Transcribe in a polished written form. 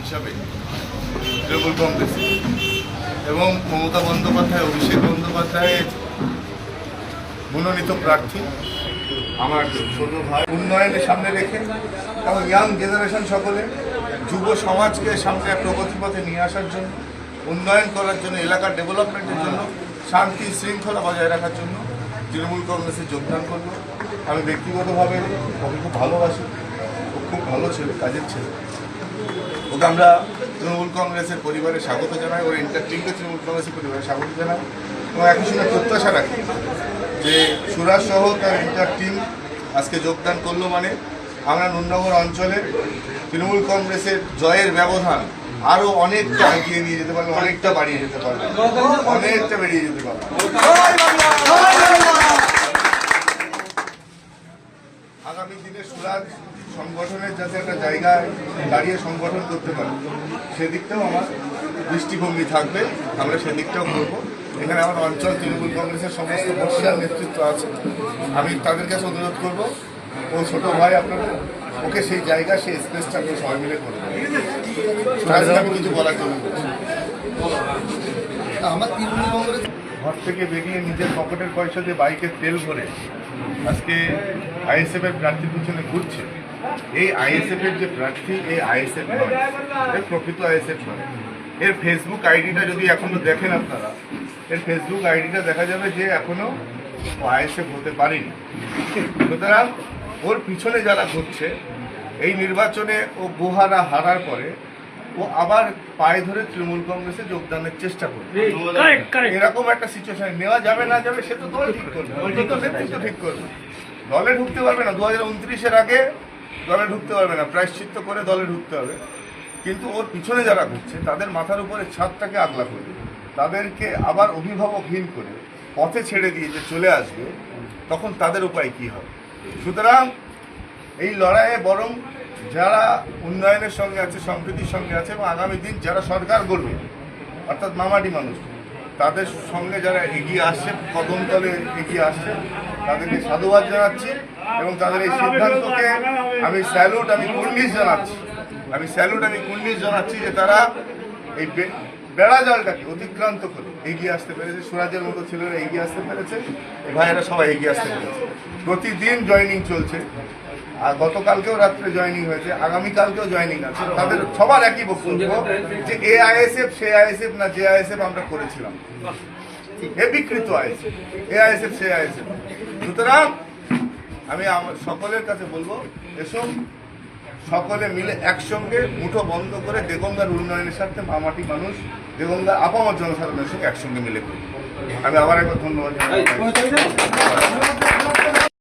হিসাবে তৃণমূল কংগ্রেস এবং মমতা বন্দ্যোপাধ্যায়, অভিষেক বন্দ্যোপাধ্যায়ের মনোনীত প্রার্থী আমার ছোট ভাই উন্নয়নের সামনে রেখে এবং ইয়াং জেনারেশন সকলে যুব সমাজকে সামনে প্রগতির পথে নিয়ে আসার জন্য, উন্নয়ন করার জন্য, এলাকার ডেভেলপমেন্টের জন্য, শান্তি শৃঙ্খলা বজায় রাখার জন্য তৃণমূল কংগ্রেসে যোগদান করলো। আমি ব্যক্তিগতভাবে ওকে খুব ভালোবাসি, ও খুব ভালো ছেলে, কাজের ছেলে। ওকে আমরা তৃণমূল কংগ্রেসের পরিবারে স্বাগত জানাই, ওর এন্টার টিমকে তৃণমূল কংগ্রেসের পরিবারে স্বাগত জানাই এবং একই সঙ্গে প্রত্যাশা রাখি যে সুরাজ সহ তার এন্টার টিম আজকে যোগদান করলো মানে আমরা নুননগর অঞ্চলে তৃণমূল কংগ্রেসের জয়ের ব্যবধান আরও অনেকটা এগিয়ে নিয়ে যেতে পারবে, অনেকটা বাড়িয়ে যেতে পারবে, অনেকটা বেরিয়ে যেতে পারবে। আগামী দিনে সুরাজ সংগঠনের যাতে একটা জায়গায় দাঁড়িয়ে সংগঠন করতে পারে সেদিকটাও আমার দৃষ্টিভঙ্গি থাকবে, আমরা সেদিকটাও করবো। এখানে আমার অঞ্চল তৃণমূল কংগ্রেসের সমস্ত বর্ষিয়ার নেতৃত্ব আছে, আমি তাদের কাছে অনুরোধ করবো ও ছোট ভাই আপনাদের ওকে সেই জায়গা, সেই স্পেসটা আমরা সবাই মিলে করবো। আমি কিছু বলার জন্য আমার তৃণমূল কংগ্রেস ঘর থেকে বেরিয়ে নিজের পকেটের পয়সা দিয়ে বাইকের তেল ভরে আজকে আইএসএফ এর প্রার্থীর পিছনে ঘুরছে। এই আইএসএফ এর যে প্রার্থী, এই আইএসএফ নয়, এর প্রকৃত আইএসএফ নয়। এর ফেসবুক আইডিটা যদি এখনো দেখেন আপনারা, এর ফেসবুক আইডিটা দেখা যাবে যে এখনো আইএসএফ হতে পারেনি। সুতরাং ওর পিছনে যারা ঘুরছে, এই নির্বাচনে ও গুহারা হারার পরে ও আবার পায়ে ধরে তৃণমূল কংগ্রেসে যোগদানের চেষ্টা করবে। এরকম একটা সিচুয়েশন নেওয়া যাবে না যাবে সে তো দল ঠিক করবে, নেতৃত্ব ঠিক করবে। দলে ঢুকতে পারবে না, 2029-এর আগে দলে ঢুকতে পারবে না, প্রায়শ্চিত্ত করে দলে ঢুকতে হবে। কিন্তু ওর পিছনে যারা ঘুরছে তাদের মাথার উপরে ছাদটাকে আগলা করবে, তাদেরকে আবার অভিভাবকহীন করে পথে ছেড়ে দিয়ে যে চলে আসবে, তখন তাদের উপায় কি হবে? সুতরাং এই লড়াইয়ে বরং যারা উন্নয়নের সঙ্গে আছে, সম্প্রীতির সঙ্গে আছে এবং আগামী দিন যারা সরকার গড়বে অর্থাৎ মামাটি মানুষ, তাদের সঙ্গে যারা এগিয়ে আসছে, কদম তলে এগিয়ে আসছে, তাদেরকে সাধুবাদ জানাচ্ছি এবং তাদের এই সিদ্ধান্তকে আমি স্যালুট, আমি কুর্নিশ জানাচ্ছি যে তারা এই বেড়া জালটাকে অতিক্রান্ত করে এগিয়ে আসতে পেরেছে। সুরাজের মতো ছেলেরা এগিয়ে আসতে পেরেছে, এই ভাইয়েরা সবাই এগিয়ে আসতে পেরেছে। প্রতিদিন জয়েনিং চলছে, আর গতকালকেও রাত্রে জয়েনিং হয়েছে, আগামীকালকেও জয়েনিং আছে। তাদের সবার একই বক্তব্য যে এ আইএসএফ সে আইএসএফ না, যে আইএসএফ আমরা করেছিলাম এ বিকৃত আইএসএফ, এ আইএসএফ সে আইএসএফ। সুতরাং আমি আমার সকলের কাছে বলবো, এসব সকলে মিলে একসঙ্গে মুঠো বন্ধ করে দেগঙ্গার উন্নয়নের সাথে মামাটি মানুষ, দেগঙ্গার আপামর জনসাধারণের সঙ্গে একসঙ্গে মিলে করি। আমি আবার একবার ধন্যবাদ।